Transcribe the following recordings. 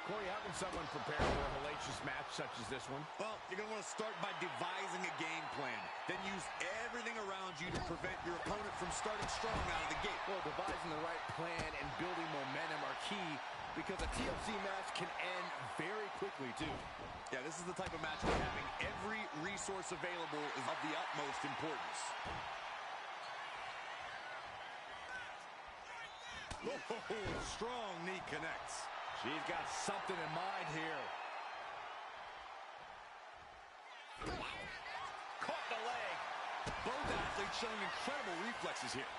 Corey, how can someone prepare for a hellacious match such as this one? Well, you're going to want to start by devising a game plan. Then use everything around you to prevent your opponent from starting strong out of the gate. Well, devising the right plan and building momentum are key because a TLC match can end very quickly, too. Yeah, this is the type of match where having every resource available is of the utmost importance. Oh, strong knee connects. She's got something in mind here. Caught the leg. Both athletes showing incredible reflexes here.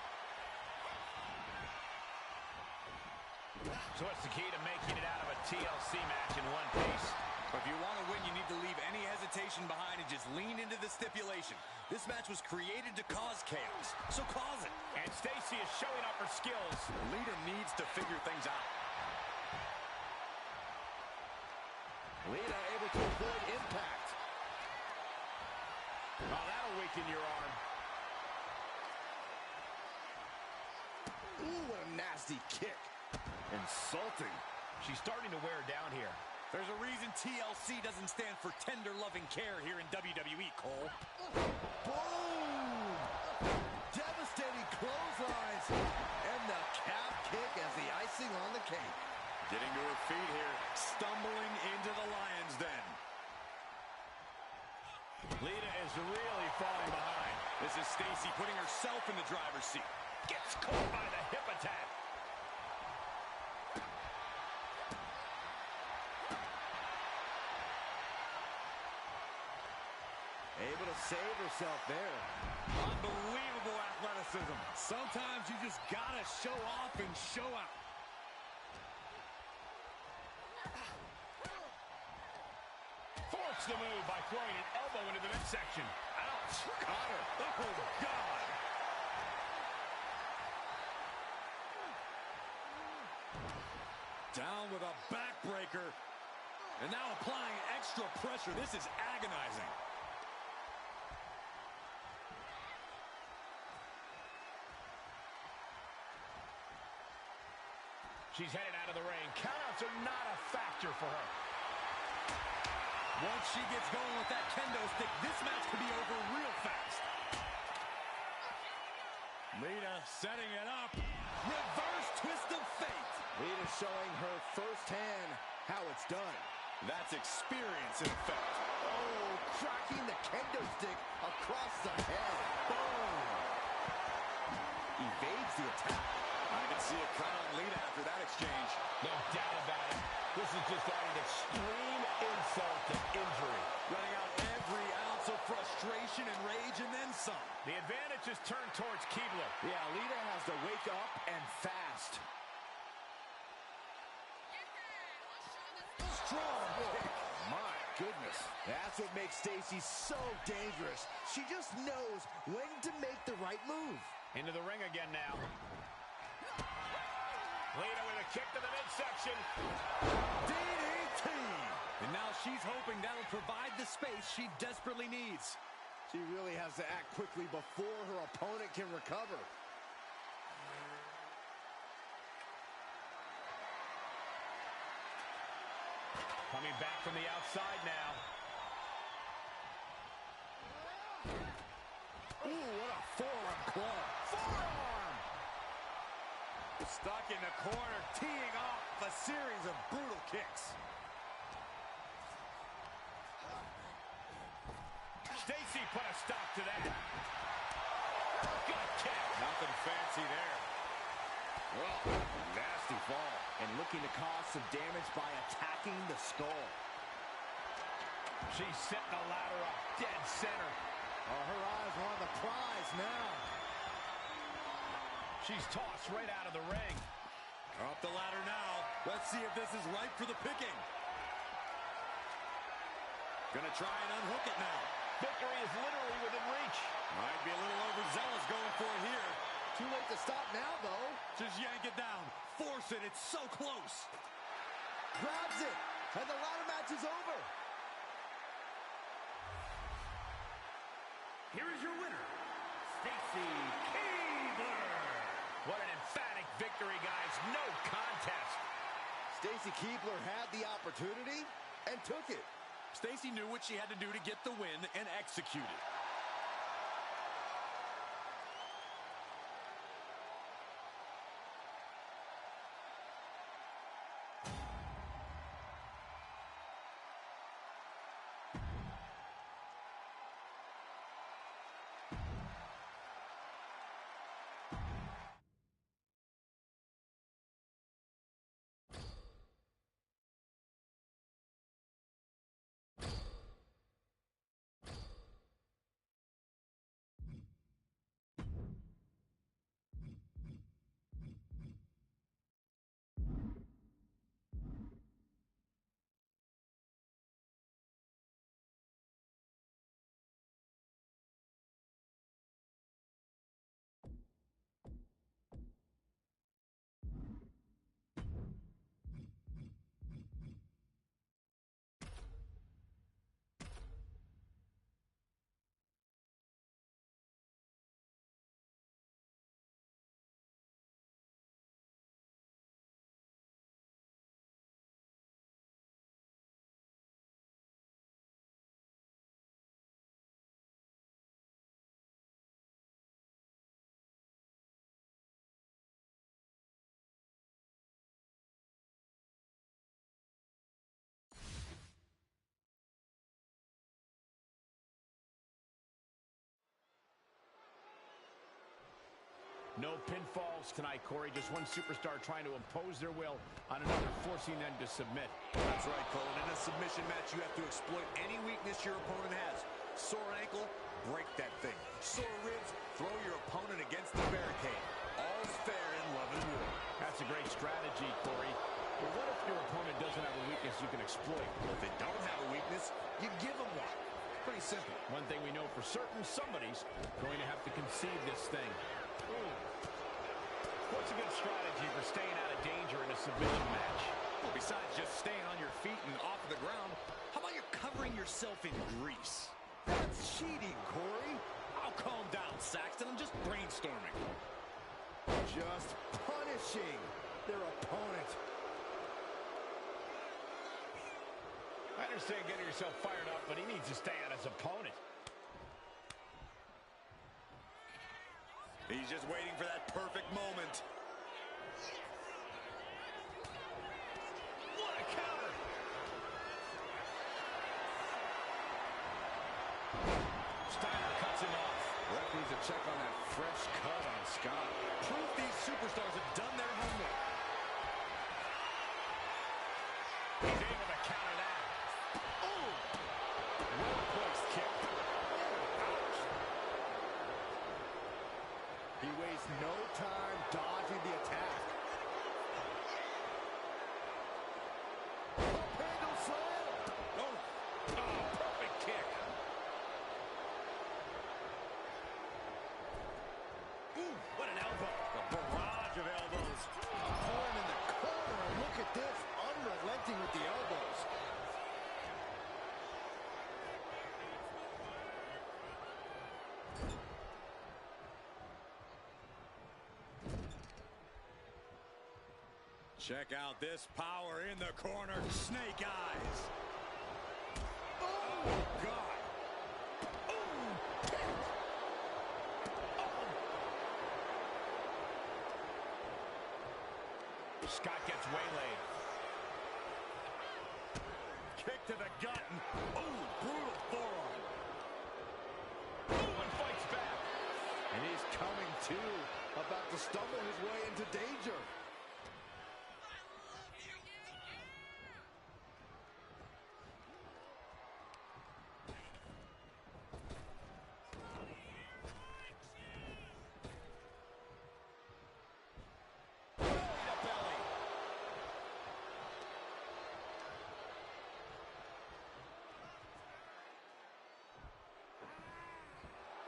So what's the key to making it out of a TLC match in one piece? If you want to win, you need to leave any hesitation behind and just lean into the stipulation. This match was created to cause chaos, so cause it. And Stacy is showing off her skills. Lita needs to figure things out. Lita able to avoid impact. Oh, that'll weaken your arm. Ooh, what a nasty kick. Insulting. She's starting to wear down here. There's a reason TLC doesn't stand for tender loving care here in WWE, Cole. Boom! Devastating clotheslines. And the calf kick as the icing on the cake. Getting to her feet here, stumbling into the lion's den. Lita is really falling behind. This is Stacy putting herself in the driver's seat. Gets caught by the hip attack. Able to save herself there. Unbelievable athleticism. Sometimes you just gotta show off and show out. Forced the move by throwing an elbow into the midsection. Ouch. Caught her. Oh, God. Down with a backbreaker. And now applying extra pressure. This is agonizing. She's headed out of the ring. Countouts are not a factor for her. Once she gets going with that kendo stick, this match could be over real fast. Lita setting it up. Reverse twist of fate. Lita showing her firsthand how it's done. That's experience in effect. Oh, cracking the kendo stick across the head. Boom. Evades the attack. I can see it cut on Lita after that exchange. No doubt about it. This is just adding extreme insult to injury. Running out every ounce of frustration and rage and then some. The advantage is turned towards Keebler. Yeah, Lita has to wake up and fast. Strong kick. My goodness. That's what makes Stacy so dangerous. She just knows when to make the right move. Into the ring again now. Lita with a kick to the midsection. DDT! And now she's hoping that'll provide the space she desperately needs. She really has to act quickly before her opponent can recover. Coming back from the outside now. Ooh, what a forearm club. Forearm! Stuck in the corner, teeing off a series of brutal kicks. Stacy put a stop to that. Good kick. Nothing fancy there. Oh, nasty fall. And looking to cause some damage by attacking the skull. She's setting the ladder up dead center. Oh, her eyes are on the prize now. She's tossed right out of the ring. Up the ladder now. Let's see if this is ripe for the picking. Gonna try and unhook it now. Victory is literally within reach. Might be a little overzealous going for it here. Too late to stop now, though. Just yank it down. Force it. It's so close. Grabs it. And the ladder match is over. Here is your winner, Stacy Keebler. What an emphatic victory, guys. No contest. Stacy Keibler had the opportunity and took it. Stacy knew what she had to do to get the win and executed. No pinfalls tonight, Corey. Just one superstar trying to impose their will on another, forcing them to submit. That's right, Cole. In a submission match, you have to exploit any weakness your opponent has. Sore ankle, break that thing. Sore ribs, throw your opponent against the barricade. All's fair in love and war. That's a great strategy, Corey. But what if your opponent doesn't have a weakness you can exploit? Well, if they don't have a weakness, you give them one. Pretty simple. One thing we know for certain, somebody's going to have to concede this thing. Ooh. What's a good strategy for staying out of danger in a submission match? Well, besides just staying on your feet and off the ground, how about you covering yourself in grease? That's cheating, Corey. Oh, calm down, Saxton. I'm just brainstorming. Just punishing their opponent. I understand getting yourself fired up, but he needs to stay on his opponent. He's just waiting for that perfect moment. What a counter! Steiner cuts him off. Ref needs to check on that fresh cut on Scott. Proof these superstars have done their homework. He's able to counter that. Ooh! Well-placed kick. Ouch! He wastes no time dodging the attack. Up handle slam. Oh, perfect kick. Ooh, what an elbow. A barrage of elbows. Arm in the corner. Look at this. Unrelenting with the elbows. Check out this power in the corner. Snake eyes. Oh, God. Scott gets waylaid. Kick to the gut. Oh, brutal forearm. Ooh, and fights back. And he's coming to. About to stumble his way into danger.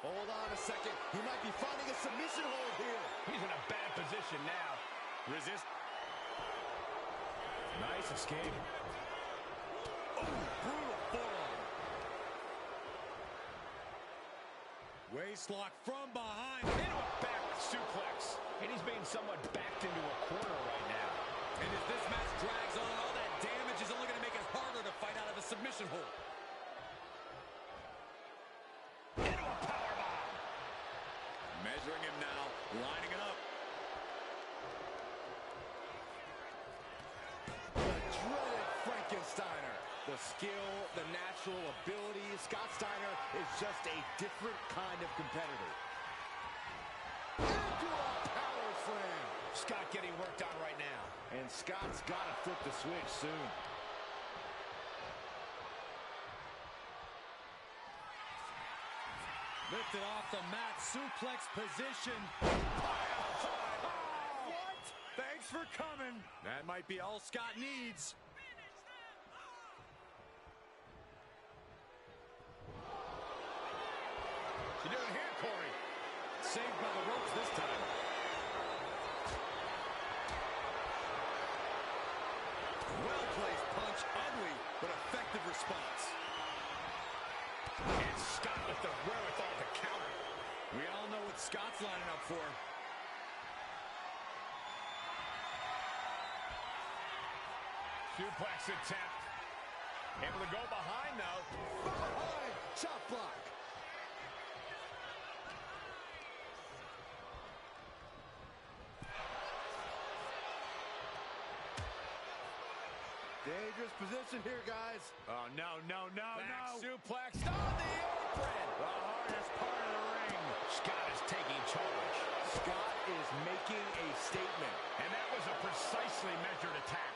Hold on a second. He might be finding a submission hold here. He's in a bad position now. Resist. Nice escape. Oh, brutal forearm. Waistlock from behind. Into a back suplex. And he's being somewhat backed into a corner right now. And if this match drags on, all that damage is only going to make it harder to fight out of a submission hold. Into a powerbomb. Measuring him now, lining it up. The dreaded Frankensteiner. The skill, the natural ability. Scott Steiner is just a different kind of competitor. Into a power slam. Scott getting worked on right now. And Scott's got to flip the switch soon. Lifted off the mat, suplex position. What? Thanks for coming. That might be all Scott needs. What you doing here, Corey? Saved by the ropes this time. Well-placed punch, ugly, but effective response. And Scott with the wherewithal to counter. We all know what Scott's lining up for. Suplex attempt. Able to go behind, though. Behind. Chop block. Dangerous position here, guys. Oh, no. Back suplex On the apron. The hardest part of the ring. Scott is taking charge. Scott is making a statement. And that was a precisely measured attack.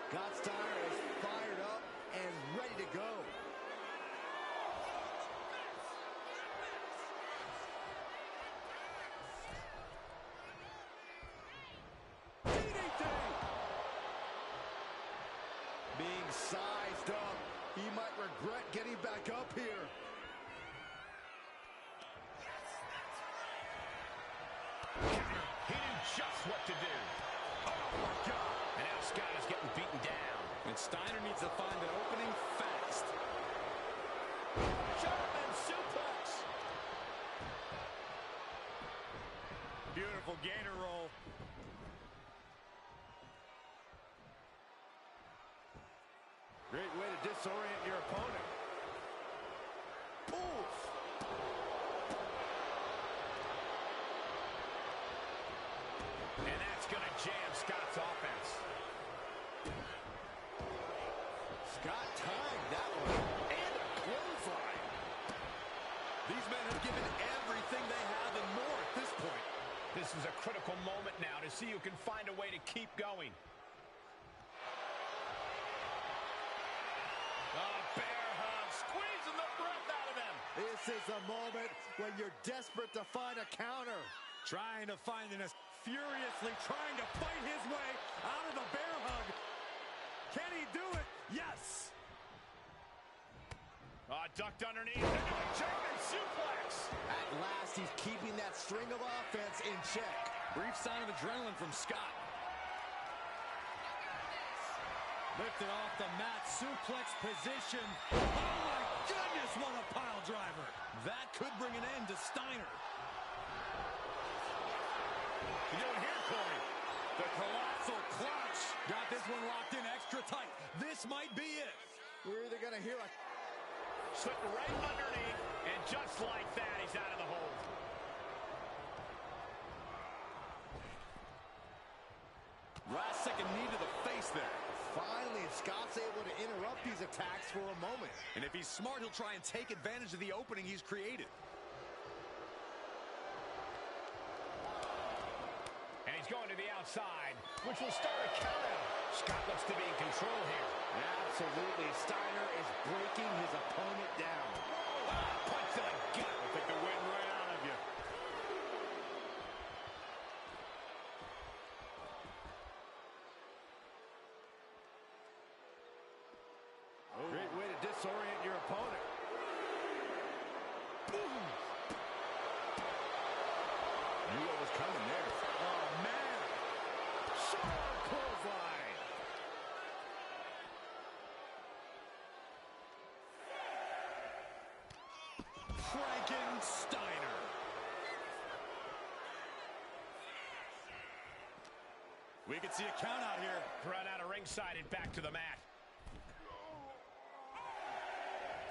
Scott Steiner is fired up and ready to go. DDT! Being sized up, he might regret getting back up here. Counter. He knew just what to do. Oh, my God. And now Scott is getting beaten down. And Steiner needs to find an opening fast. German suplex. Beautiful gainer roll. Great way to disorient your opponent. Oof! And that's going to jam Scott's offense. Scott timed that one. And a clothesline. These men have given everything they have and more at this point. This is a critical moment now to see who can find a way to keep going. Bear hug, squeezing the breath out of him. This is a moment when you're desperate to find a counter. Trying to find an furiously trying to fight his way out of the bear hug. Can he do it? Yes. Ducked underneath. Into a German suplex. At last, he's keeping that string of offense in check. Brief sign of adrenaline from Scott. Lifted off the mat, suplex position. Oh my goodness, what a pile driver. That could bring an end to Steiner. What you doing here, Corey? The colossal clutch. Got this one locked in extra tight. This might be it. We're either going to hear a... Slipped right underneath, and just like that, he's out of the hold. Last second knee to the face there. Finally, Scott's able to interrupt these attacks for a moment. And if he's smart, he'll try and take advantage of the opening he's created. And he's going to the outside, which will start a count. Scott looks to be in control here. Absolutely. Steiner is breaking his opponent down. Punch to the gut. I'll take the wind right out of you. Great way to disorient your opponent. Boom. Knew what was coming there. Oh, man. Sharp clothesline. Frankensteiner. We can see a count out here. Run out of ringside and back to the mat.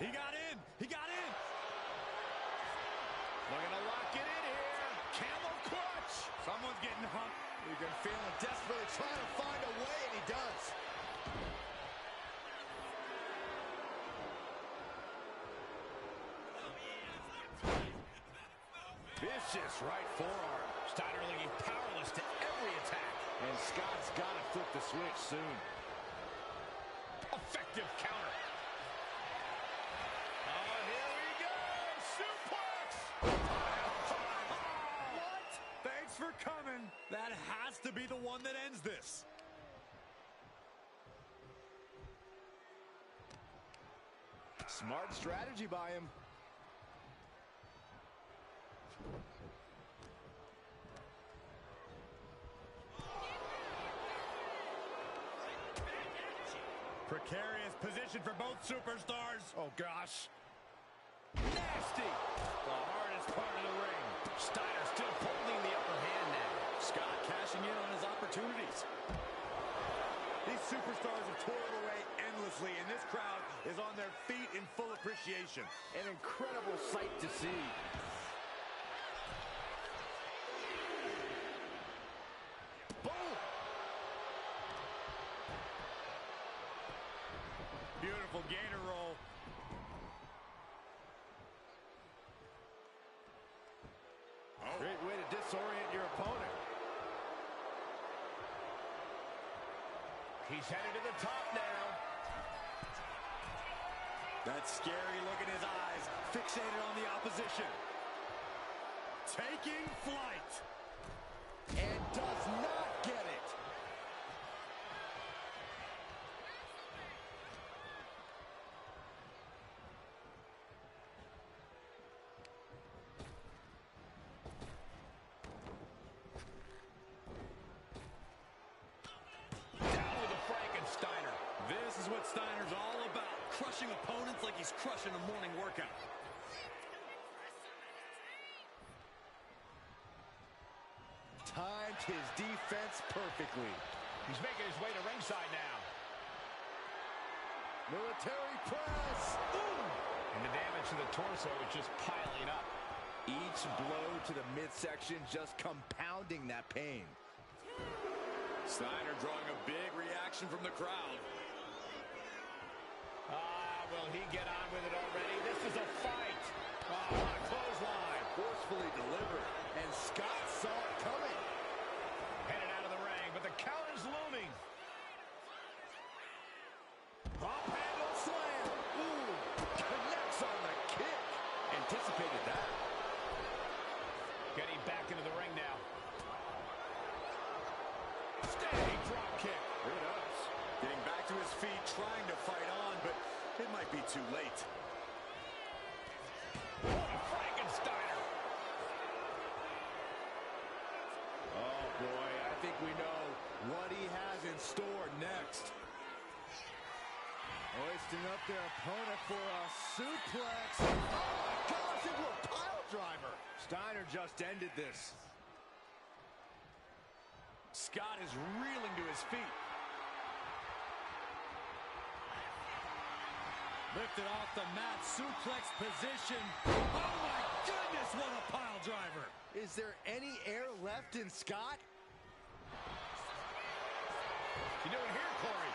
He got in. He got in. Looking to lock it in here. Camel clutch. Someone's getting humped. You can feel him desperately trying to find a way, and he does. Vicious right forearm. Steiner looking powerless to every attack. And Scott's got to flip the switch soon. Effective counter. Oh, here we go. Suplex. What? Thanks for coming. That has to be the one that ends this. Smart strategy by him. Precarious position for both superstars. Oh, gosh. Nasty. The hardest part of the ring. Steiner still holding the upper hand now. Scott cashing in on his opportunities. These superstars have toiled away endlessly, and this crowd is on their feet in full appreciation. An incredible sight to see. Boom! Beautiful gator roll. Oh. Great way to disorient your opponent. He's headed to the top now. That scary look in his eyes, fixated on the opposition. Taking flight. And does not get it. Down with the Frankensteiner. This is what Steiner's all about. Crushing opponents like he's crushing a morning workout. Timed his defense perfectly. He's making his way to ringside now. Military press. Ooh. And the damage to the torso is just piling up. Each blow to the midsection just compounding that pain. Steiner drawing a big reaction from the crowd. Will he get on with it already? This is a fight. What a clothesline. Forcefully delivered. And Scott saw it coming. Headed out of the ring, but the count is looming. Pop handle slam. Ooh. Connects on the kick. Anticipated that. Getting back into the ring now. Standing drop kick. Here it is. Getting back to his feet, trying to fight on, but it might be too late. What a Frankensteiner. Oh, boy. I think we know what he has in store next. Hoisting up their opponent for a suplex. Oh, my gosh, into a pile driver. Steiner just ended this. Scott is reeling to his feet. Lifted off the mat, suplex position. Oh my goodness, what a pile driver. Is there any air left in Scott? You doing here, Corey?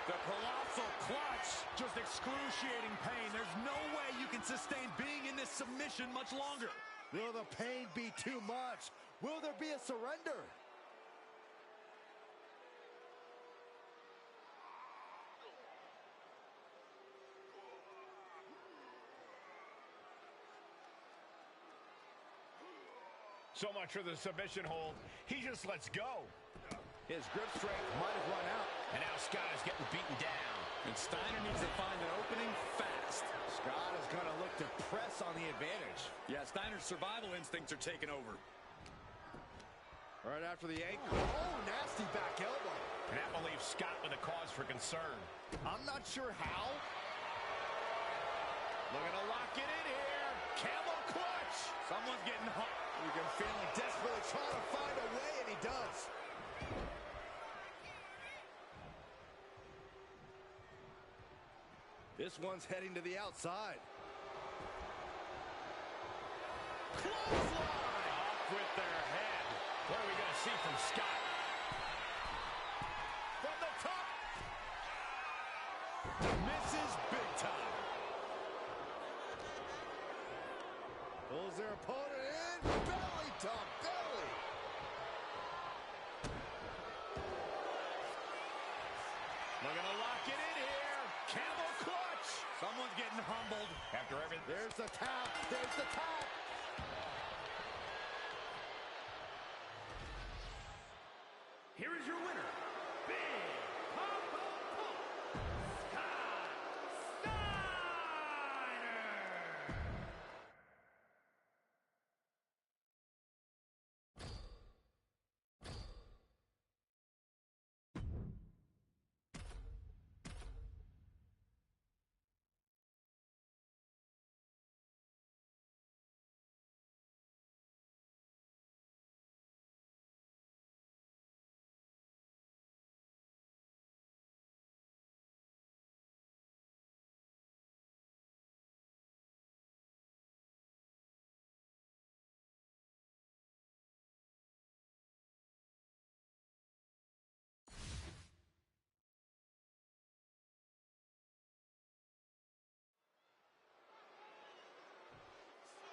The colossal clutch. Just excruciating pain. There's no way you can sustain being in this submission much longer. Will the pain be too much? Will there be a surrender? So much for the submission hold. He just lets go. His grip strength might have run out. And now Scott is getting beaten down. And Steiner needs to find an opening fast. Scott is going to look to press on the advantage. Yeah, Steiner's survival instincts are taking over. Right after the ankle. Oh, nasty back elbow. And that will leave Scott with a cause for concern. I'm not sure how. Looking to lock it in here. Camel clutch. Someone's getting hot. You can feel him desperately trying to find a way, and he does. This one's heading to the outside. Clothesline! Off with their head. What are we going to see from Scott? From the top. Misses big time. Pulls their opponent in. Belly to belly. They're going to lock it in here. Camel clutch. Someone's getting humbled. After everything. There's the tap. There's the tap. Here is your winner, Big Papa Pump, Scott Steiner.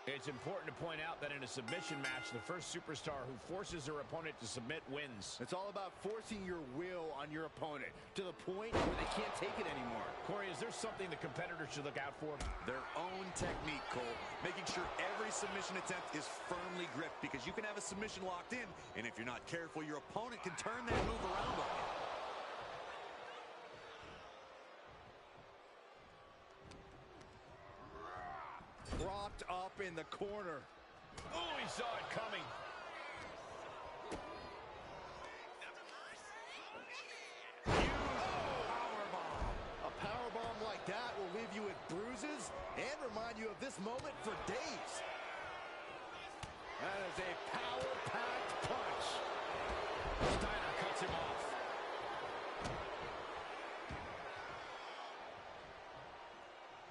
It's important to point out that in a submission match, the first superstar who forces their opponent to submit wins. It's all about forcing your will on your opponent to the point where they can't take it anymore. Corey, is there something the competitors should look out for? Their own technique, Cole. Making sure every submission attempt is firmly gripped, because you can have a submission locked in, and if you're not careful, your opponent can turn that move around on you. Propped up in the corner. Oh, he saw it coming. A powerbomb like that will leave you with bruises and remind you of this moment for days. That is a power-packed punch. Steiner cuts him off.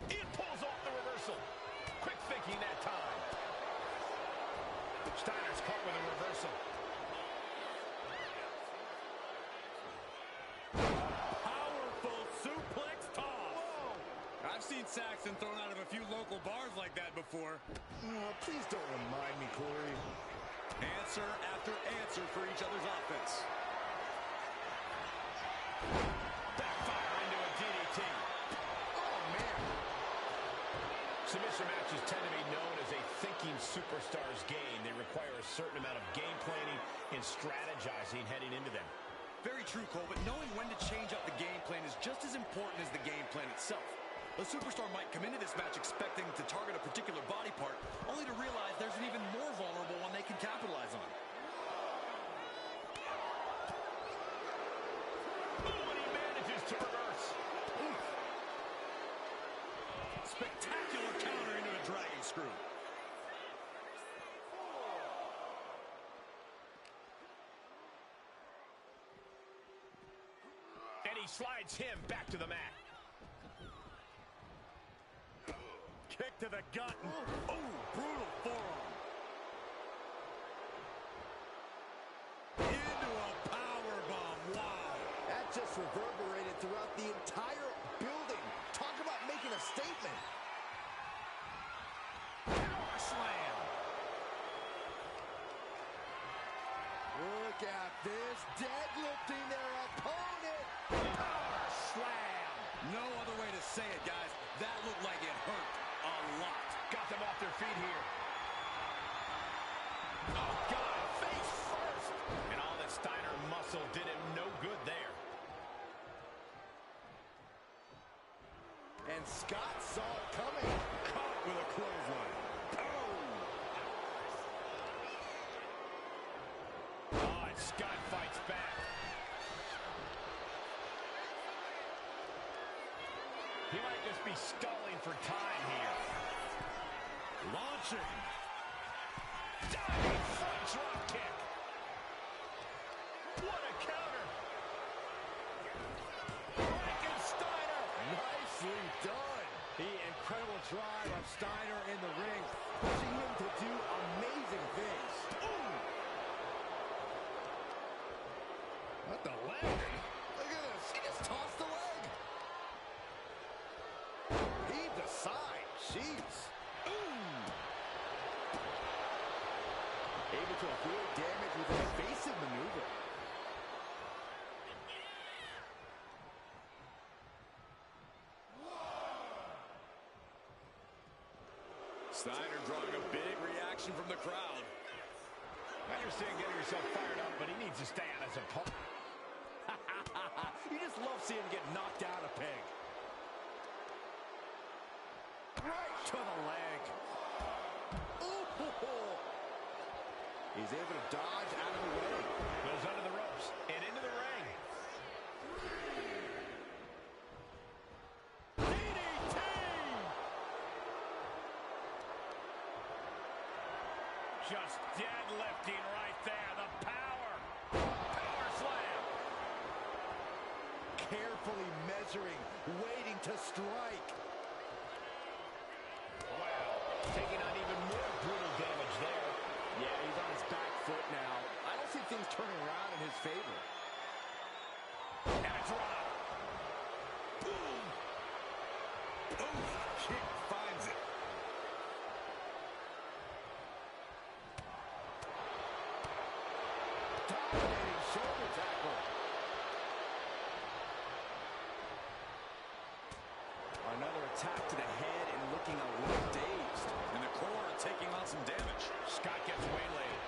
It pulls off the reversal. Quick thinking that time. Steiner's caught with a reversal. Powerful suplex toss. Whoa. I've seen Saxton thrown out of a few local bars like that before. Oh, please don't remind me, Corey. Answer after answer for each other's offense. Backfire into a DDT. Oh, man. Submission matches tend to be known as a thinking superstar's game. They require a certain amount of game planning and strategizing heading into them. Very true, Cole, but knowing when to change up the game plan is just as important as the game plan itself. A superstar might come into this match expecting to target a particular body part, only to realize there's an even more vulnerable one they can capitalize on. Oh, and he manages to reverse. Oof. Spectacular counter into a dragon screw. And he slides him back to the mat. Kick to the gut. Oh, brutal forearm. Into a powerbomb. Wow. That just reverberated throughout the entire building. Talk about making a statement. Power slam. Look at this, deadlifting their opponent. Power slam. No other way to say it, guys. That looked like it hurt a lot. Got them off their feet here. Oh, God, face first. And all that Steiner muscle did him no good there. And Scott saw it coming. Caught with a clothesline. Oh, and Scott fights back. He might just be stalling for time here. Launching. Diving front drop kick. What a counter. Frankensteiner. Nicely done. incredible drive of Steiner in the ring, pushing him to do amazing things. Ooh. What the leg? Look at this. He just tossed the leg. Heaved aside. Jeez. Ooh. Able to avoid damage with an evasive maneuver. Steiner drawing a big reaction from the crowd. I understand getting yourself fired up, but he needs to stay on his opponent. You just love seeing him get knocked out a peg. Right to the leg. Ooh. He's able to dodge out of the way. Goes under the ropes and into the ring. DDT! Just deadlifting right there. The power. Power slam. Carefully measuring, waiting to strike. Wow. Taking on even more brutal damage there. Yeah, he's on his back foot now. I don't see things turning around in his favor. And it's Rob. Boom! Boom! Kick finds it. Dominating shoulder tackle. Another attack to the head and looking a little dazed. And the corner taking on some damage. Scott gets waylaid.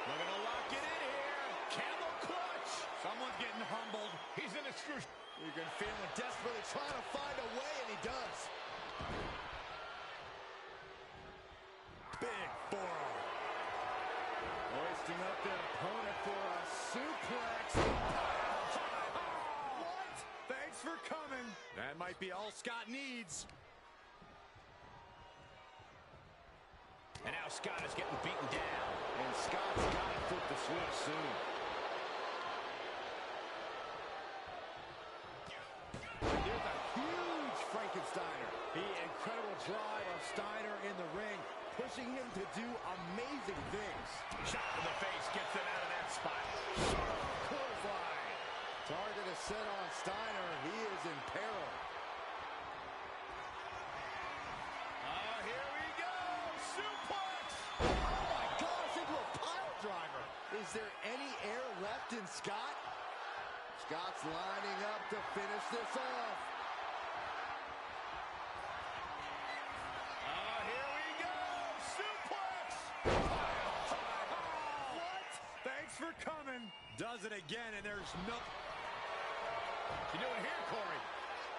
Looking to lock it in here. Camel clutch. Someone's getting humbled. He's in a screw. You can feel him desperately trying to find a way, and he does. Big forearm. Hoisting up their opponent for a suplex. What? Thanks for coming. That might be all Scott needs. And now Scott is getting beaten down. And Scott's got to flip the switch soon. Here's a huge Frankensteiner. The incredible drive of Steiner in the ring, pushing him to do amazing things. Shot to the face gets him out of that spot. Sharp clothesline. Target is set on Steiner. He is in peril. Oh, here we go. Suplex. Oh my gosh, into a pile driver. Is there any air left in Scott? Scott's lining up to finish this off. Oh, here we go. Suplex. What? Thanks for coming. Does it again, and there's no... You doing here, Corey?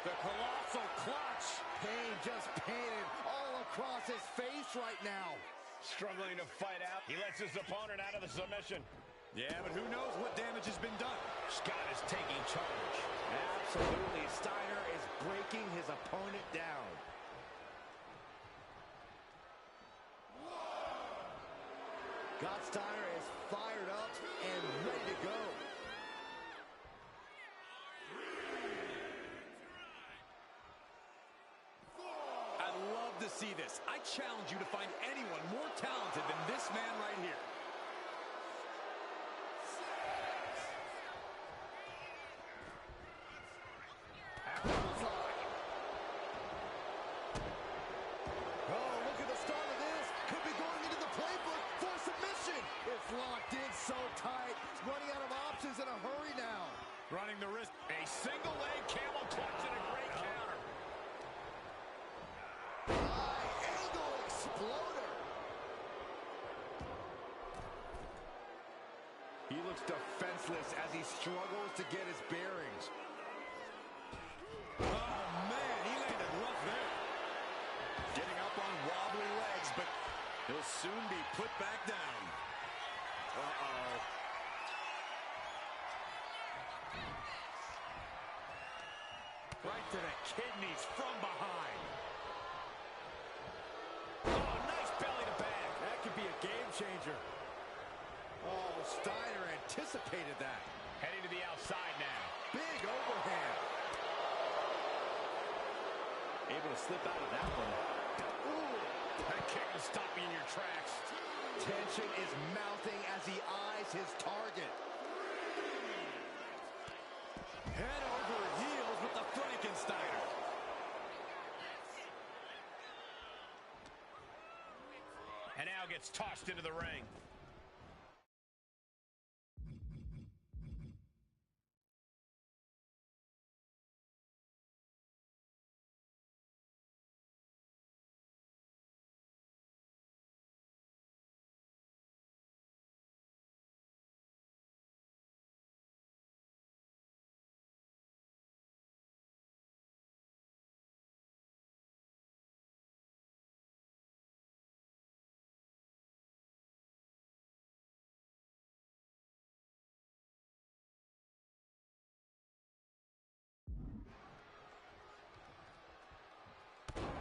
The colossal clutch. Pain just painted all across his face right now. Struggling to fight out. He lets his opponent out of the submission. Yeah, but who knows what damage has been done. Scott is taking charge. Absolutely. Steiner is breaking his opponent down. Scott Steiner is fired up and ready to go. I'd love to see this. I challenge you to find anyone more talented than this man right here. Oh, look at the start of this. Could be going into the playbook for submission. It's locked in so tight. It's running out of options in a hurry now. Running the risk. A single leg camel clutch and a great counter. High angle exploder. He looks defenseless as he struggles to get his bearings. Oh, man, he landed rough there. Getting up on wobbly legs, but he'll soon be put back down. Uh-oh. Right to the kidneys from behind. Oh, nice belly to bag. That could be a game changer. Steiner anticipated that. Heading to the outside now. Big overhand. Able to slip out of that one. Ooh. That kick will stop you in your tracks. Tension is mounting as he eyes his target. Head over heels with the Frankensteiner. And now gets tossed into the ring.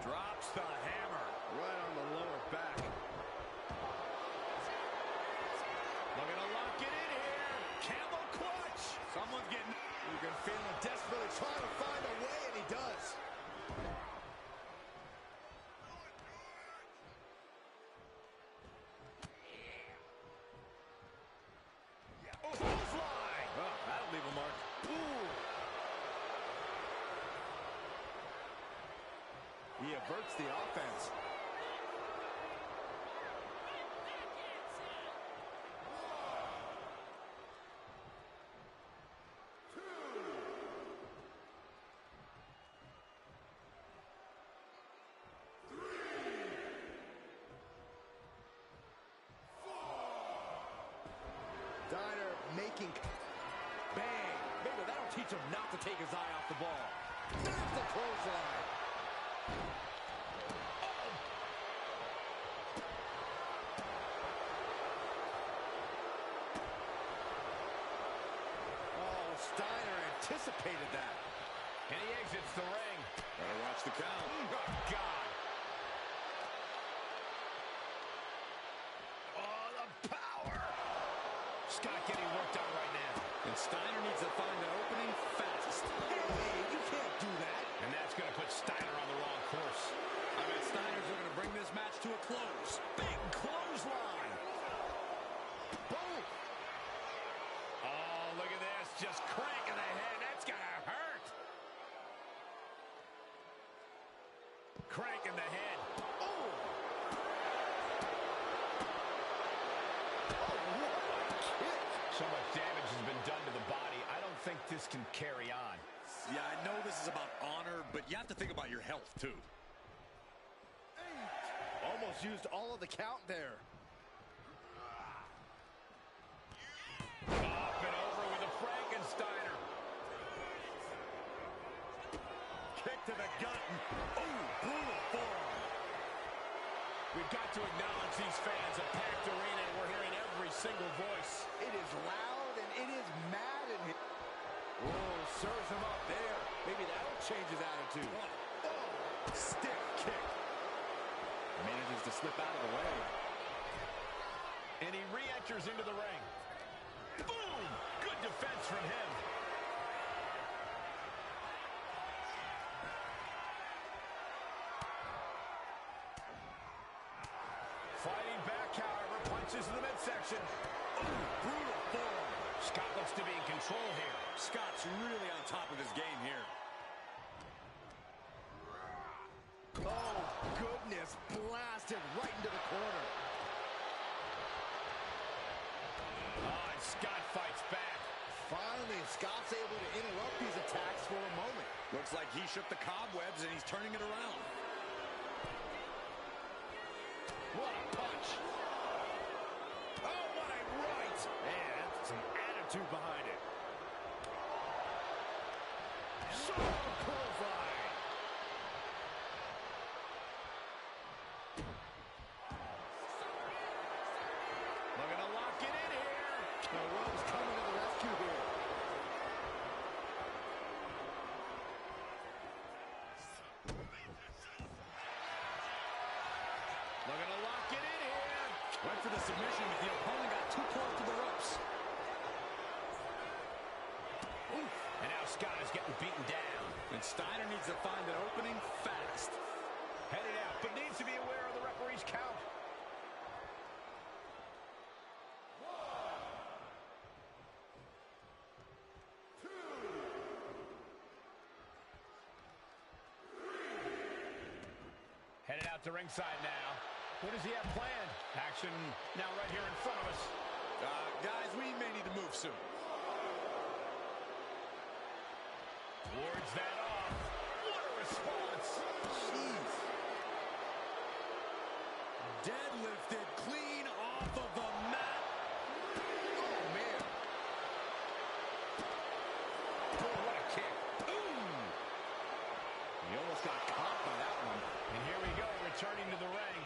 Drops the hammer. Right on the lower back. Looking to lock it in here. Camel clutch. Someone's getting... You can feel him desperately trying to find a way, and he does. Oh, clothesline. Oh, that'll leave a mark. Ooh. He averts the offense. Steiner making... Bang! Maybe that'll teach him not to take his eye off the ball. There's the clothesline. Oh, Steiner anticipated that. And he exits the ring. Better watch the count. Oh, God. Oh, the power. Scott getting worked on right now. And Steiner needs to find an opening fast. Hey, you can't do that. And that's going to put Steiner on the wrong course. I bet Steiner's looking to bring this match to a close. Big clothesline. Boom. Oh, look at this. Just cranking the head. That's going to hurt. Cranking the head. Oh. Oh, what a kick. So much damage has been done to the body. I don't think this can carry on. Yeah, I know this is about honor, but you have to think about your health, too. Almost used all of the count there. Up and over with a Frankensteiner. Kick to the gut. Oh, brutal forearm. We've got to acknowledge these fans, a packed arena, and we're hearing every single voice. It is loud and it is mad in here. Oh, serves him up there. Maybe that'll change his attitude. Oh, stiff kick. Manages to slip out of the way. And he re-enters into the ring. Boom! Good defense from him. Fighting back, however, punches in the midsection. Oh, brutal forearm. Scott looks to be in control here. Scott's really on top of his game here. Oh, goodness. Blasted right into the corner. Oh, and Scott fights back. Finally, Scott's able to interrupt these attacks for a moment. Looks like he shook the cobwebs and he's turning it around. What a punch. Oh, what a right. And some attitude behind it. Sharp clothesline. Looking to lock it in here. The ropes coming to the rescue here. Looking to lock it in here. Went for the submission, but the opponent got too close to the ropes. Oof. And now Scott is getting beaten down. And Steiner needs to find an opening fast. Headed out, but needs to be aware of the referee's count. Headed out to ringside now. What does he have planned? Action now right here in front of us. Guys, we may need to move soon. Wards that off. What a response. Jeez. Deadlifted clean off of the mat. Oh, man. Oh, what a kick. Ooh. He almost got caught by that one. And here we go, returning to the ring.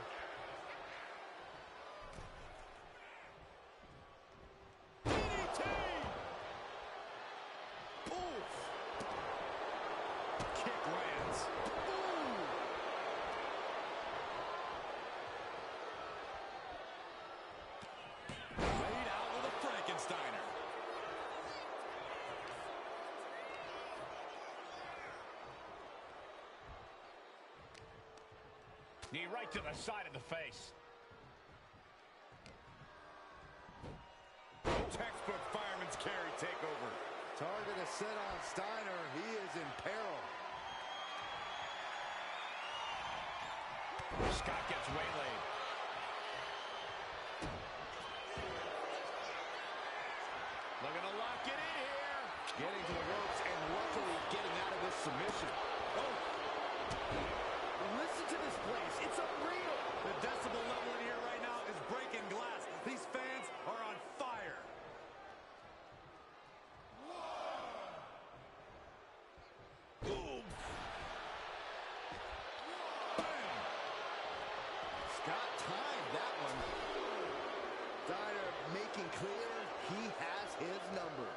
DDT! Oof. Kick lands. Ooh. Laid out with a Frankensteiner. Knee right to the side of the face. Textbook fireman's carry takeover. Target is set on Steiner. He is in peril. Scott gets waylaid. Looking to lock it in here. Getting to the ropes and luckily getting out of this submission. Oh, Listen to this place. It's unreal. the decibel level in here right now is breaking glass. These fans are on fire. Boom. Bam. Scott timed that one. Steiner making clear he has his number.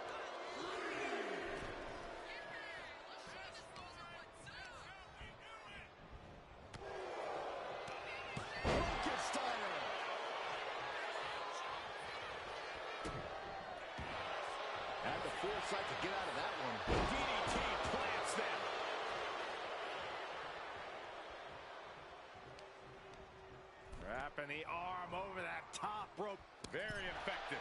Broken Steiner. Had the foresight to get out of that one. DDT plants them. Wrapping the arm over that top rope. Very effective.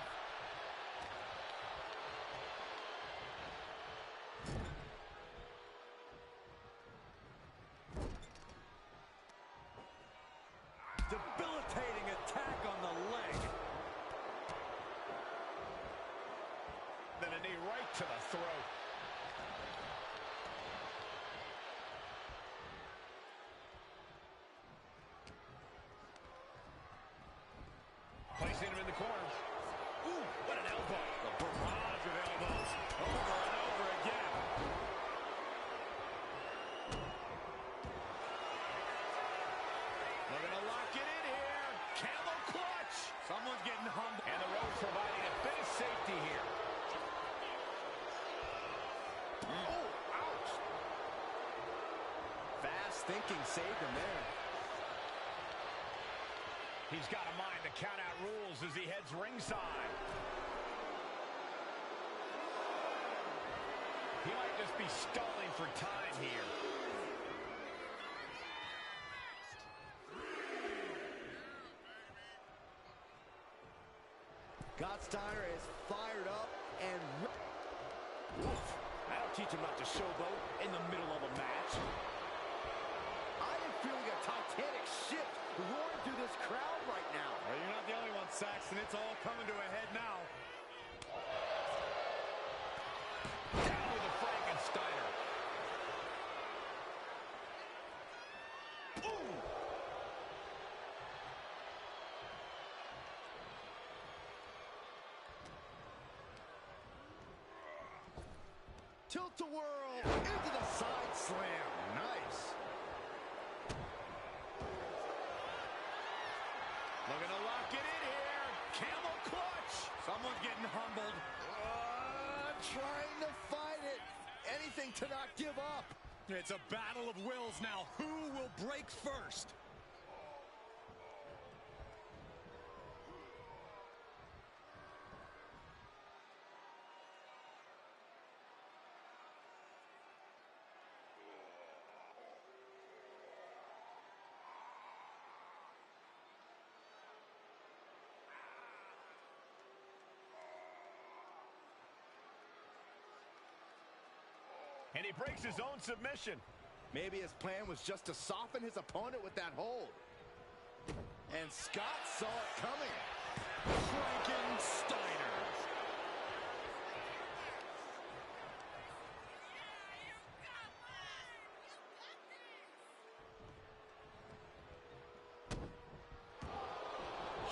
Debilitating attack on the leg. Then a knee right to the throat. Placing him in the corner. Ooh, what an elbow. The barrage of elbows over and over again. Looking to lock it in here. Camel clutch. Someone's getting humbled. And the rope providing a bit of safety here. Oh, ouch. Fast thinking saved him there. He's got to mind the count-out rules as he heads ringside. He might just be stalling for time here. Steiner is fired up and... Oof. That'll teach him not to showboat in the middle of a match. I am feeling a titanic shift roaring through this crowd right now. Well, you're not the only one, Saxton. It's all coming to a head now. Down with the Frankensteiner. Ooh. Tilt-a-whirl into the side slam. Nice. Looking to lock it in here. Camel clutch. Someone's getting humbled. Trying to fight it. Anything to not give up. It's a battle of wills now. Who will break first? And he breaks his own submission. Maybe his plan was just to soften his opponent with that hold. And Scott saw it coming. Frankensteiner.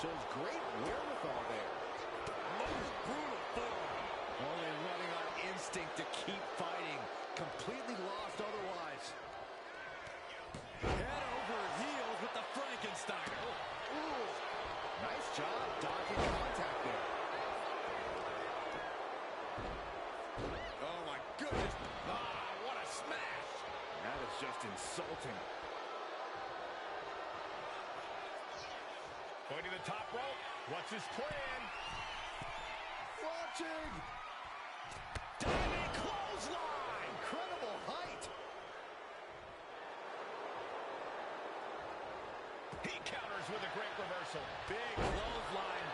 Shows great wherewithal there. Most brutal form. Only running on instinct to keep fighting. Completely lost otherwise. Head over heels with the Frankensteiner. Ooh. Nice job dodging contact there. Oh, my goodness. Ah, what a smash. That is just insulting. Going to the top rope. What's his plan? Watching. Diving clothesline. Incredible height. He counters with a great reversal. Big clothesline.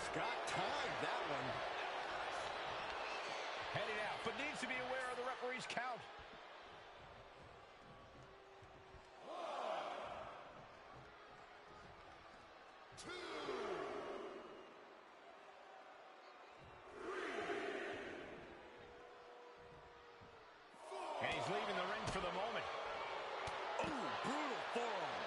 Scott timed that one. Heading out, but needs to be aware of the referee's count. And he's leaving the ring for the moment. Ooh, brutal forearm.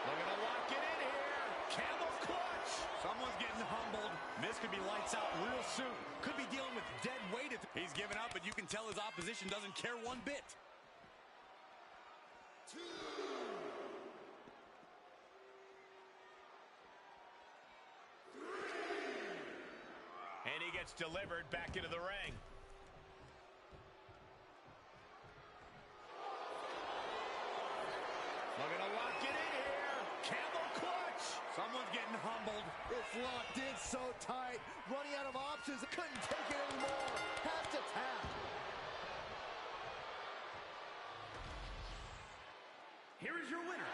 Looking to lock it in here. Camel clutch. Someone's getting humbled. This could be lights out real soon. Could be dealing with dead weight. He's giving up, but you can tell his opposition doesn't care one bit. And he gets delivered back into the ring. Looking to lock it in here. Camel clutch. Someone's getting humbled. It's locked in so tight. Running out of options. Couldn't take it anymore. Has to tap. Here is your winner,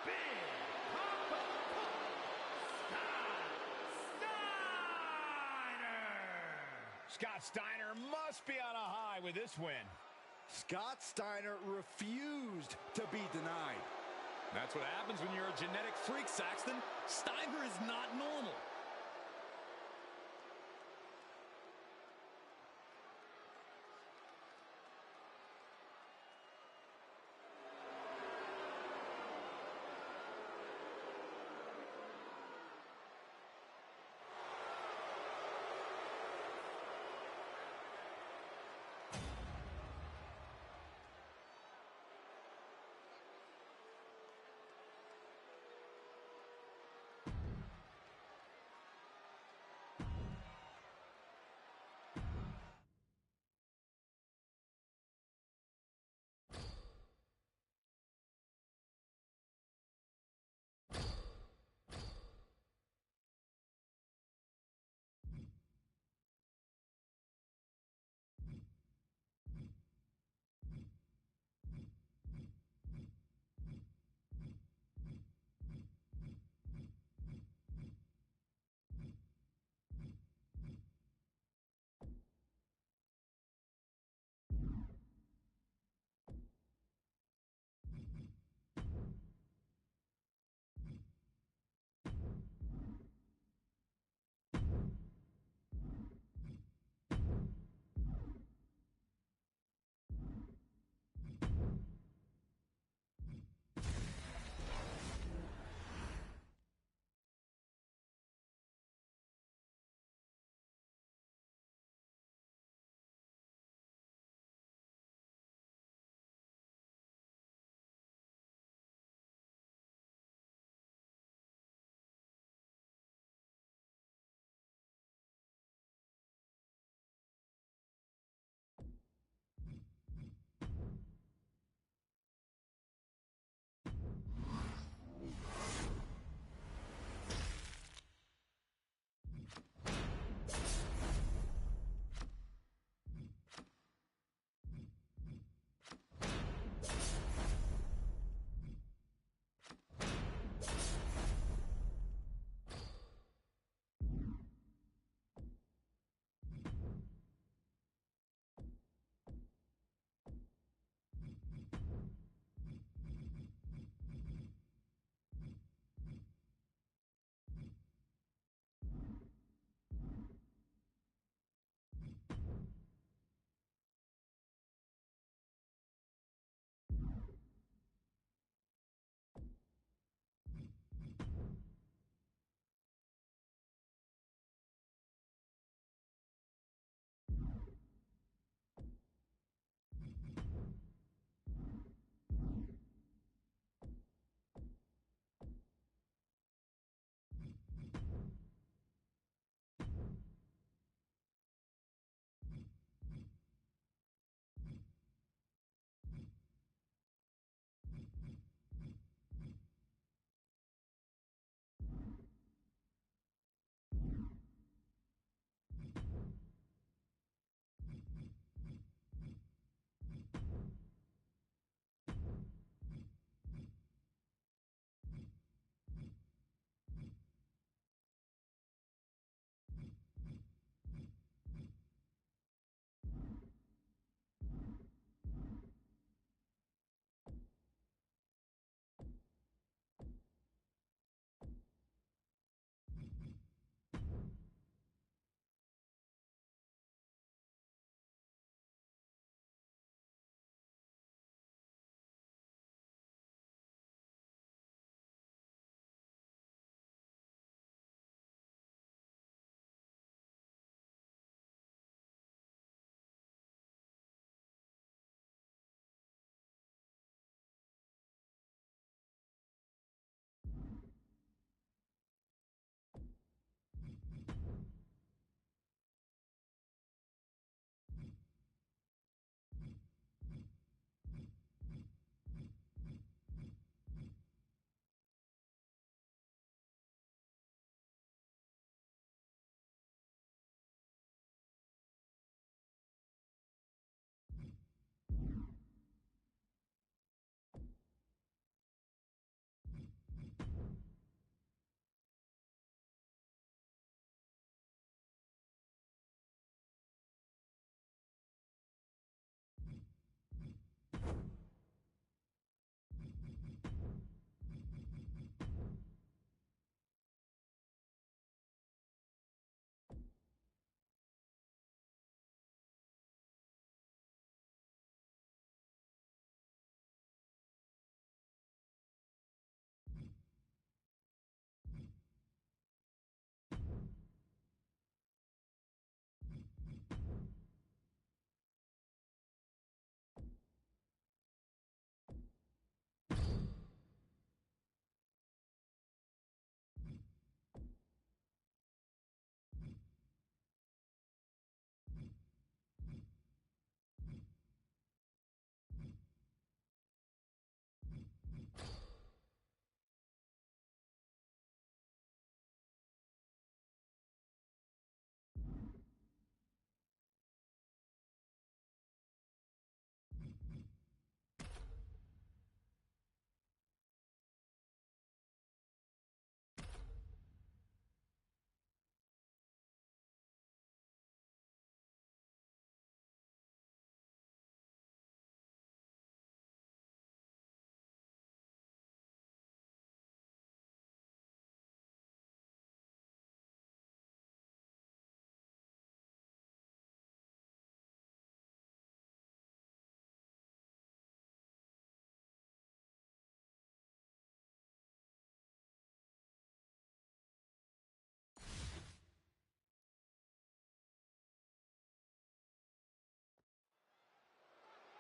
Big Papa Steiner. Scott Steiner must be on a high with this win. Scott Steiner refused to be denied. That's what happens when you're a genetic freak, Saxton. Steiner is not normal.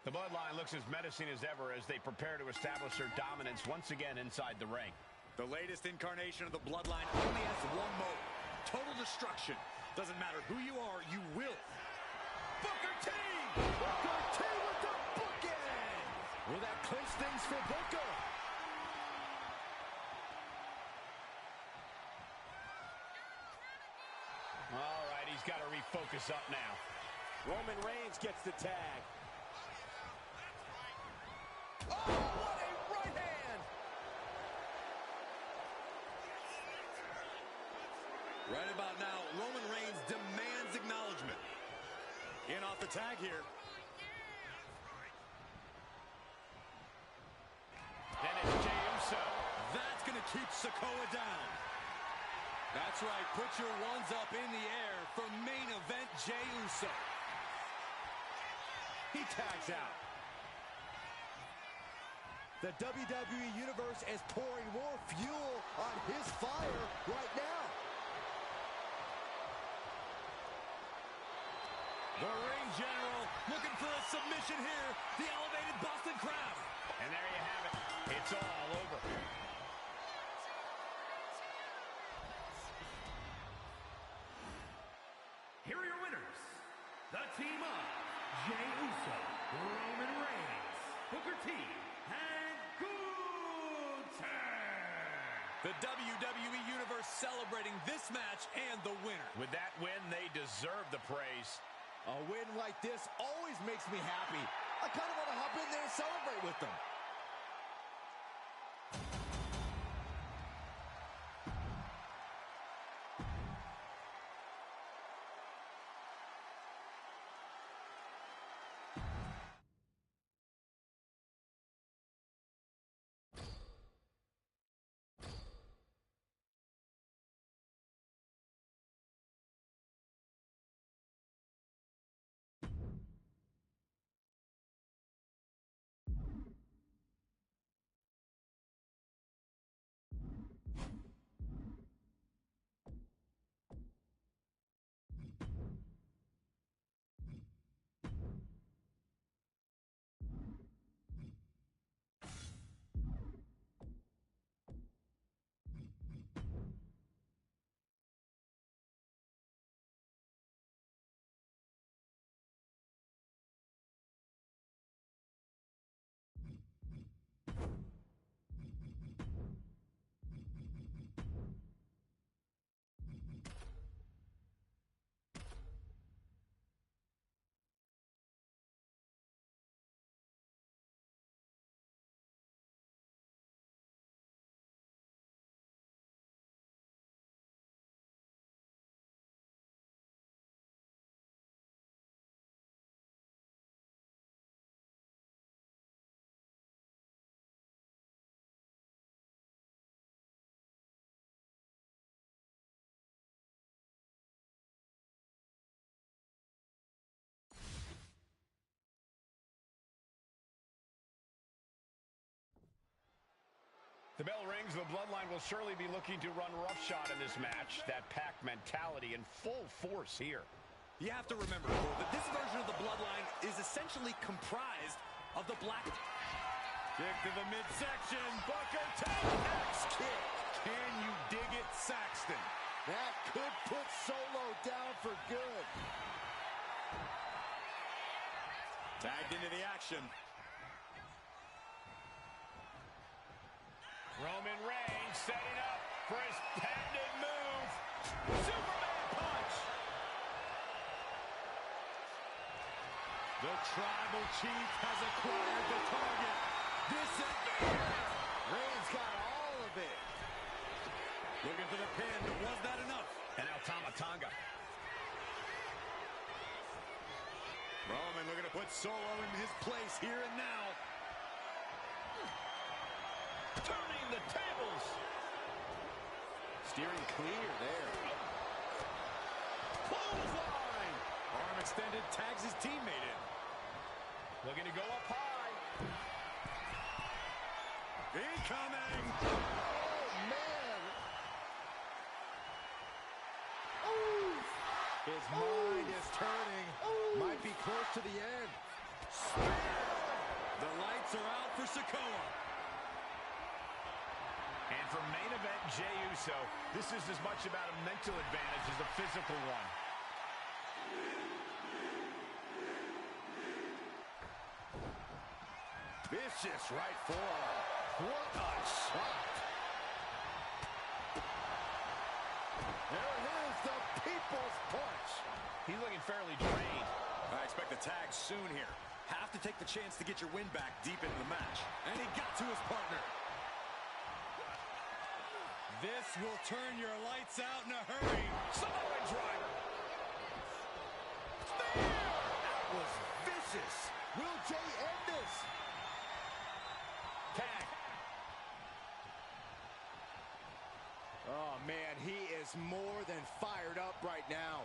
The Bloodline looks as menacing as ever as they prepare to establish their dominance once again inside the ring. The latest incarnation of the Bloodline only has one mode: total destruction. Doesn't matter who you are, you will. Booker T! Booker T with the bookend! Will that clinch things for Booker? All right, he's got to refocus up now. Roman Reigns gets the tag. Oh, what a right hand! Right about now, Roman Reigns demands acknowledgement. In off the tag here. Then it's Jey Uso. That's going to keep Sikoa down. That's right, put your ones up in the air for main event Jey Uso. He tags out. The WWE Universe is pouring more fuel on his fire right now. The ring general looking for a submission here. The elevated Boston Crab. And there you have it. It's all over. Here are your winners. The team of Jey Uso, Roman Reigns, Booker T, and Gunther. The WWE Universe celebrating this match and the winner. With that win, they deserve the praise. A win like this always makes me happy. I kind of want to hop in there and celebrate with them. The bell rings. The Bloodline will surely be looking to run roughshod in this match. That pack mentality in full force here. You have to remember, Cole, that this version of the Bloodline is essentially comprised of the Black... Kick to the midsection. Booker T. Kick. Can you dig it, Saxton? That could put Solo down for good. Tagged into the action. Roman Reigns setting up for his patented move. Superman punch. The Tribal Chief has acquired the target. This is Reigns got all of it. looking for the pin. Was that enough? And now Tama Roman looking to put Solo in his place here and now. turning the tables. Steering clear there. Clothesline. Arm extended, tags his teammate in. Looking to go up high. Incoming. Oh, man. Ooh. His mind is turning. Might be close to the end. Spear. The lights are out for Sikoa. And for main event Jey Uso, this is as much about a mental advantage as a physical one. Vicious right forearm. What a shot. There it is, the people's punch. He's looking fairly drained. I expect a tag soon here. Have to take the chance to get your win back deep into the match. And he got to his partner. This will turn your lights out in a hurry. Samoan driver. That was vicious. Will Jey end this? Tag. Oh, man, he is more than fired up right now.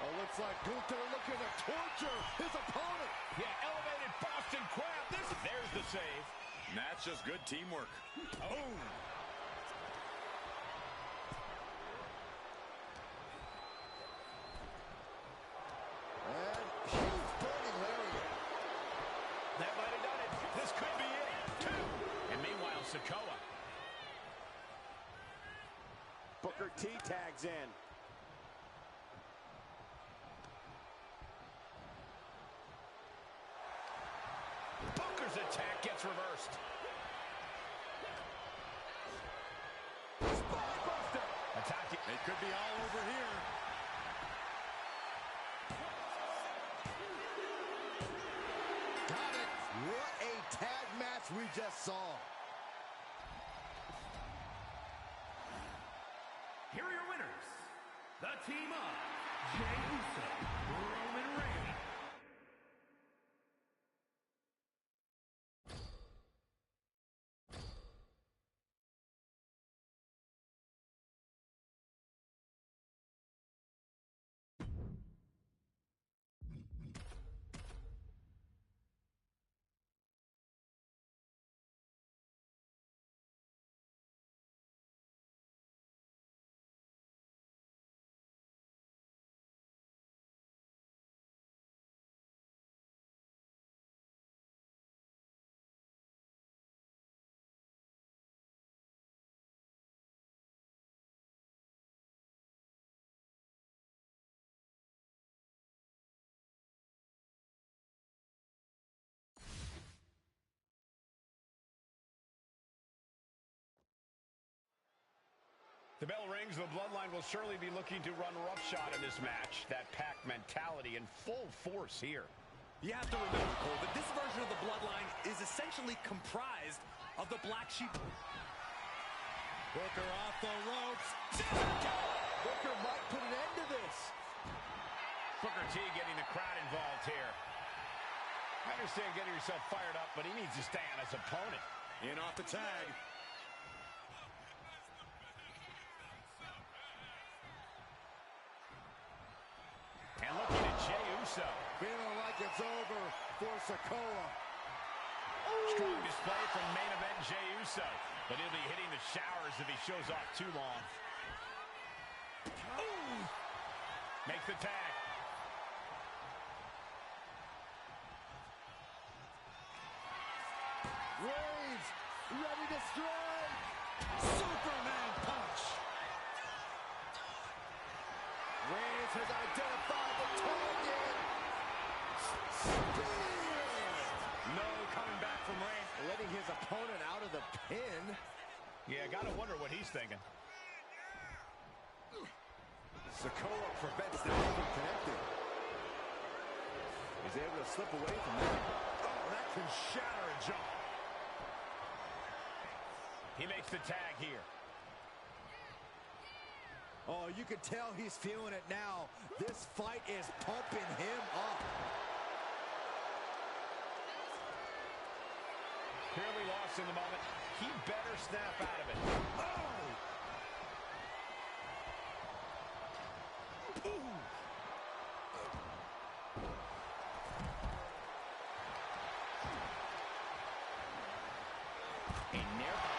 Oh, looks like Gunther looking to torture his opponent. Yeah, elevated Boston Crab. There's the save. And that's just good teamwork. Oh. And huge burning lariat. That might have done it. This could be it. Two. And meanwhile, Sikoa. Booker T tags in. Booker's attack gets reversed. Spinebuster. Attacking. It could be all over here. Got it. What a tag match we just saw. Here are your winners. The team of Jey Uso, Roman Reigns. The bell rings. The Bloodline will surely be looking to run roughshod in this match. That pack mentality in full force here. You have to remember, Cole, that this version of the Bloodline is essentially comprised of the Black Sheep. Booker off the ropes. Booker might put an end to this. Booker T getting the crowd involved here. I understand getting yourself fired up, but he needs to stay on his opponent. In off the tag. And looking at Jey Uso. Feeling like it's over for Sikoa. Strong display from main event Jey Uso. But he'll be hitting the showers if he shows off too long. Ooh. Makes the tag. Reigns ready to strike. Superman punch. Reigns has identified the target. Spear. No coming back from Reigns. Letting his opponent out of the pin. Yeah, gotta wonder what he's thinking. Sikoa prevents them from connecting. He's able to slip away from that. Oh, that can shatter a jaw. He makes the tag here. Oh, you can tell he's feeling it now. This fight is pumping him up. Clearly lost in the moment. He better snap out of it. Oh! Ooh. And nearby.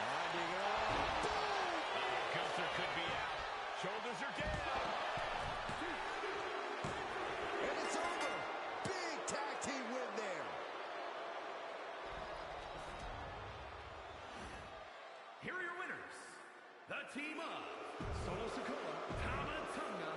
Winding up. Gunther could be out. Shoulders are down. And it's over. Big tag team win team of Solo Sikoa, Tama Tonga.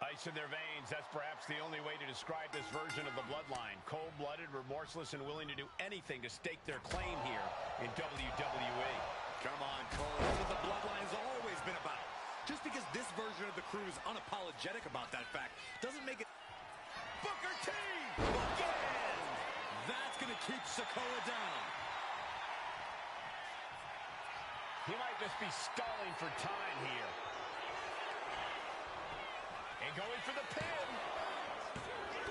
Ice in their veins, that's perhaps the only way to describe this version of the Bloodline. Cold-blooded, remorseless, and willing to do anything to stake their claim here in WWE. Come on, Cole. That's what the Bloodline has always been about. Just because this version of the crew is unapologetic about that fact doesn't make it... Booker T! Again! That's going to keep Sikoa down. He might just be stalling for time here. And going for the pin.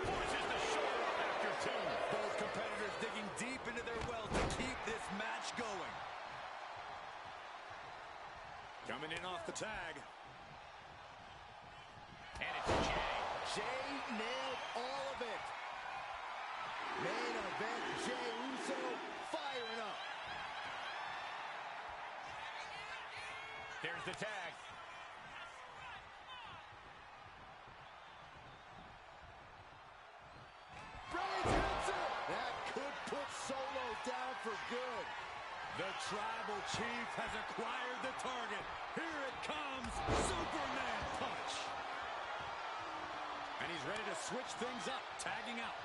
Forces the shoulder up after two. Both competitors digging deep into their well to keep this match going. Coming in off the tag. And it's Jay. Jay nailed all of it. Main event, Jey Uso firing up. There's the tag. That could put Solo down for good. The Tribal Chief has acquired the target. Here it comes, Superman punch. And he's ready to switch things up, tagging out.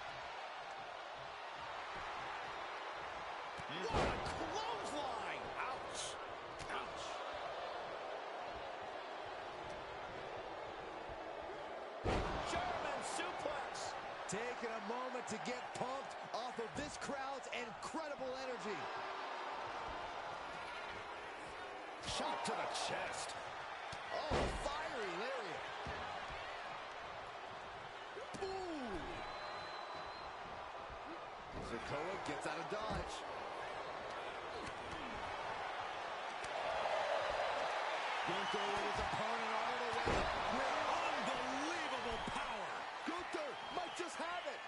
What a clothesline! Ouch! Ouch! German suplex! Taking a moment to get pumped off of this crowd's incredible energy. Shot to the chest. Oh, fiery lariat. Ooh. Sikoa gets out of dodge. Gunther with his opponent all the way with unbelievable power. Gunther might just have it.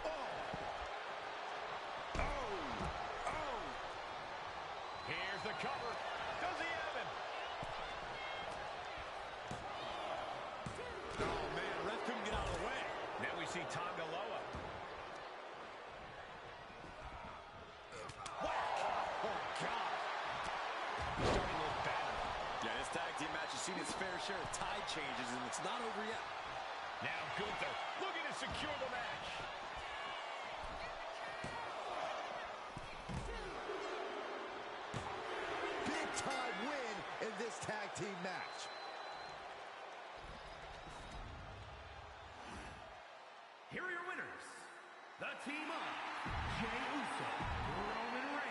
Oh. Oh. Oh. Here's the cover. Does he have him? Oh, man, ref couldn't get out of the way. Now we see Tonga Loa. Starting to look bad. Yeah, this tag team match has seen its fair share of tide changes, and it's not over yet. Now Gunther looking to secure the match. Big time win in this tag team match. Here are your winners. The team of Jey Uso, Roman Reigns.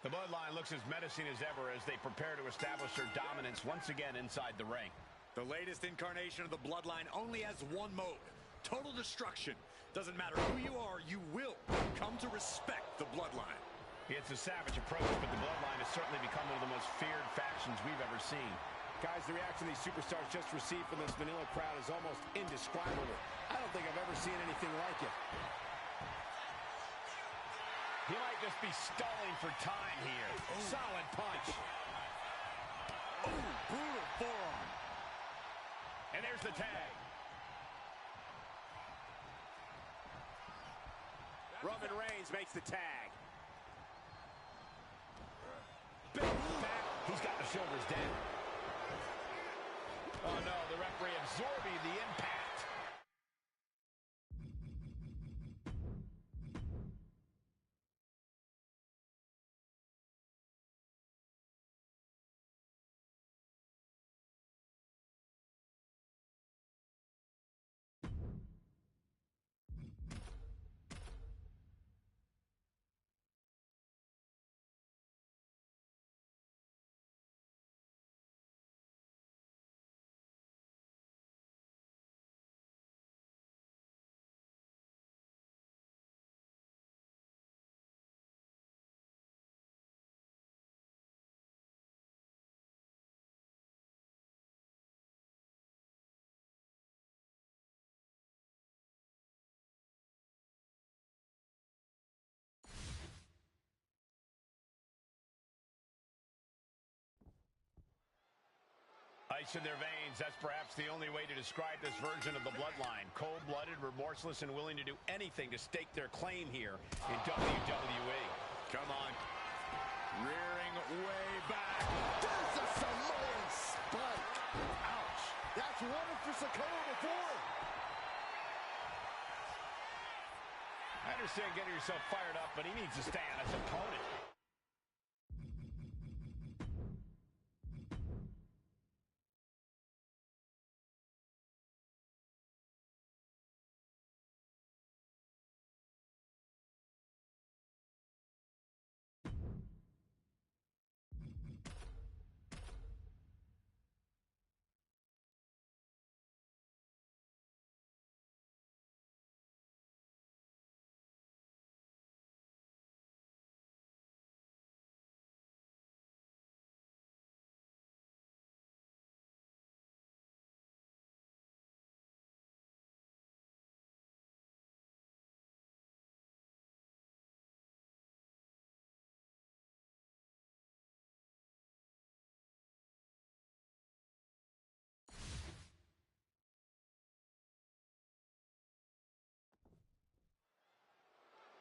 The Bloodline looks as menacing as ever as they prepare to establish their dominance once again inside the ring. The latest incarnation of the Bloodline only has one mode: total destruction. Doesn't matter who you are, you will come to respect the Bloodline. It's a savage approach, but the Bloodline has certainly become one of the most feared factions we've ever seen. Guys, the reaction these superstars just received from this Manila crowd is almost indescribable. I don't think I've ever seen anything like it. He might just be stalling for time here. Ooh. Solid punch. Oh, brutal forearm. And there's the tag. Roman Reigns makes the tag. Big back. He's got the shoulders down. Oh, no, the referee absorbing the impact. Ice in their veins, that's perhaps the only way to describe this version of the Bloodline. Cold-blooded, remorseless, and willing to do anything to stake their claim here in WWE. Come on. Rearing way back. There's a Samoan spike. Ouch. That's one for Sikoa before. I understand getting yourself fired up, but he needs to stay on his opponent.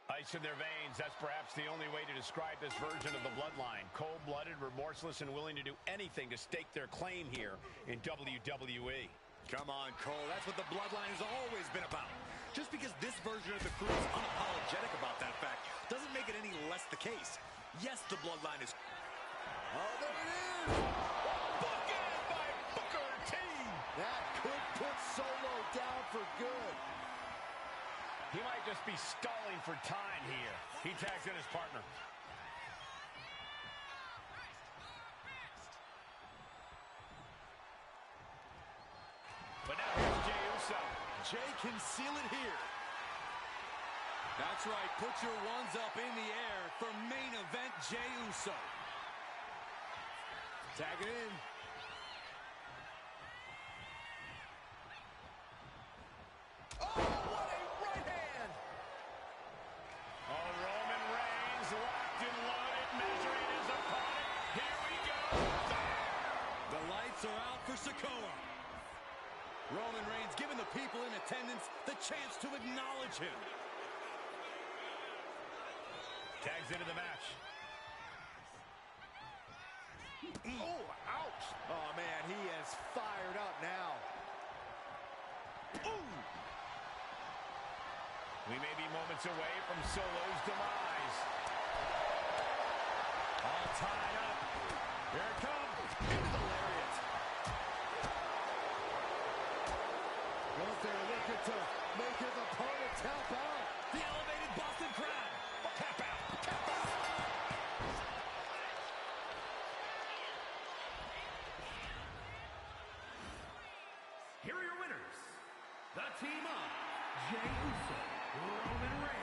Ice in their veins, that's perhaps the only way to describe this version of the Bloodline. Cold-blooded, remorseless, and willing to do anything to stake their claim here in WWE. Come on, Cole. That's what the Bloodline has always been about. Just because this version of the crew is unapologetic about that fact doesn't make it any less the case. Yes, the Bloodline is... Oh, there it is! Bookend by Booker T! That could put Solo down for good. He might just be stalling for time here. He tags in his partner. But now here's Jey Uso. Jey can seal it here. That's right. Put your ones up in the air for main event Jey Uso. Tag it in. Sikoa. Roman Reigns giving the people in attendance the chance to acknowledge him. Tags into the match. Oh, ouch. Oh, man, he is fired up now. Ooh. We may be moments away from Solo's demise. All tied up. Here it comes. Into the lariat. Well, they're looking to make his opponent tap out. The elevated Boston Crab. Tap out. Tap out. Here are your winners. The team of Jey Uso Roman Reigns.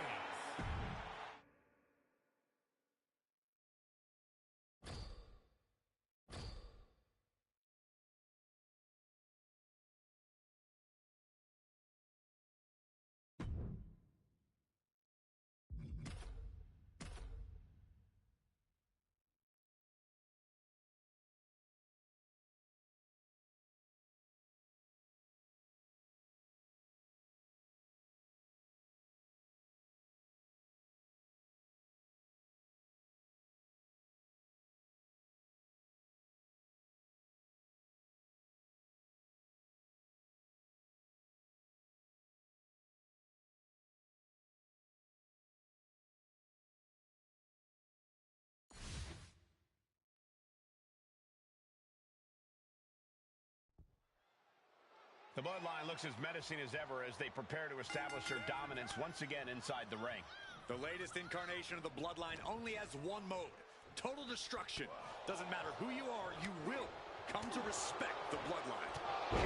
The Bloodline looks as menacing as ever as they prepare to establish their dominance once again inside the ring. The latest incarnation of the Bloodline only has one mode: total destruction. Doesn't matter who you are, you will come to respect the Bloodline.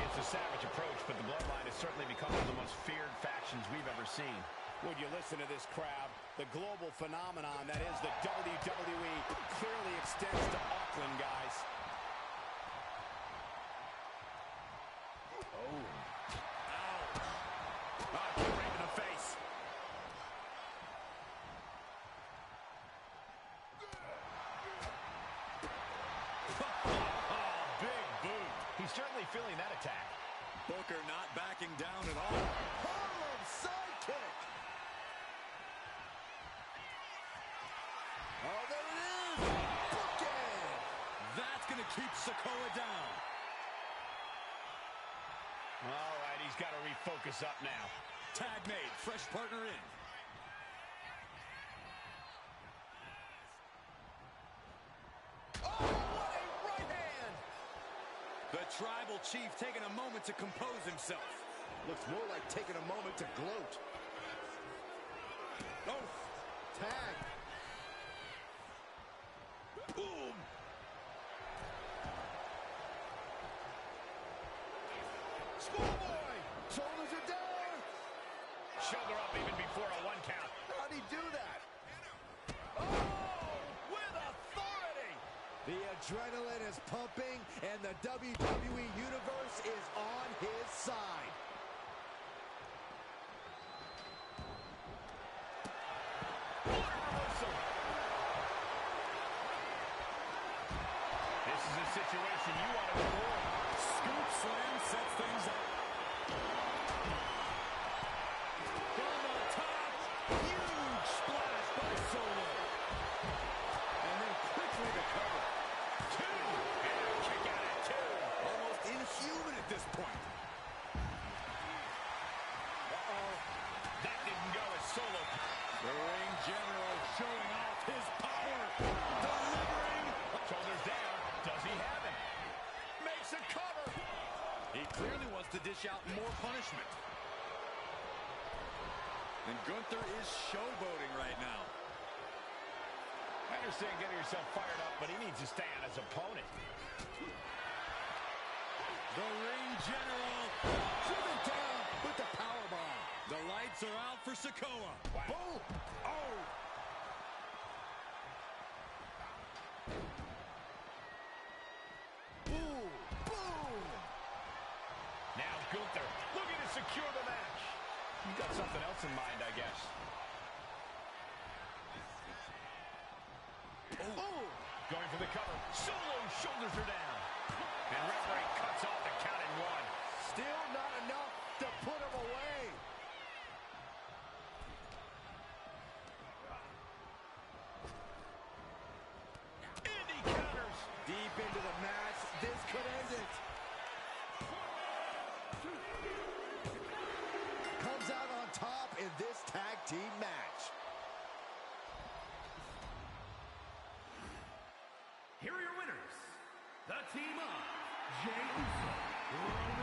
It's a savage approach, but the Bloodline has certainly become one of the most feared factions we've ever seen. Would you listen to this crowd? The global phenomenon that is the WWE clearly extends to Auckland, guys. Right in the face. Big boot. He's certainly feeling that attack. Booker not backing down at all. Harlem sidekick. Oh, there it is. Booking. That's going to keep Sikoa down. All right, he's got to refocus up now. Tag made, fresh partner in. Oh, what a right hand. The Tribal Chief taking a moment to compose himself. Looks more like taking a moment to gloat. Oh, tag. Boom. Schoolboy. Shoulders are down. Shoulder up even before a 1 count. How'd he do that? Oh, with authority. The adrenaline is pumping, and the WWE Universe is on his side. This is a situation you want to avoid. Scoop slam sets things up. From the top, huge splash by Solo. And then quickly the cover. 2. And kick out at 2. Almost inhuman at this point. That didn't go as Solo. The ring general showing off his power. Delivering. Shoulders down. Does he have him? Makes a cover. He clearly wants to dish out more punishment. And Gunther is showboating right now. I understand getting yourself fired up, but he needs to stay on his opponent. The ring general driven down with the powerbomb. The lights are out for Sikoa. Wow. Boom. Oh. Boom, boom. Now Gunther looking to secure the match. You've got something else in mind, I guess. Oh. Going for the cover. Solo's shoulders are down. And referee cuts off the count in 1. Still not enough to put him away. Indy counters. Deep into the match, this could end it. Comes out on top in this tag team match. Here are your winners, the team of Jey Uso, Roman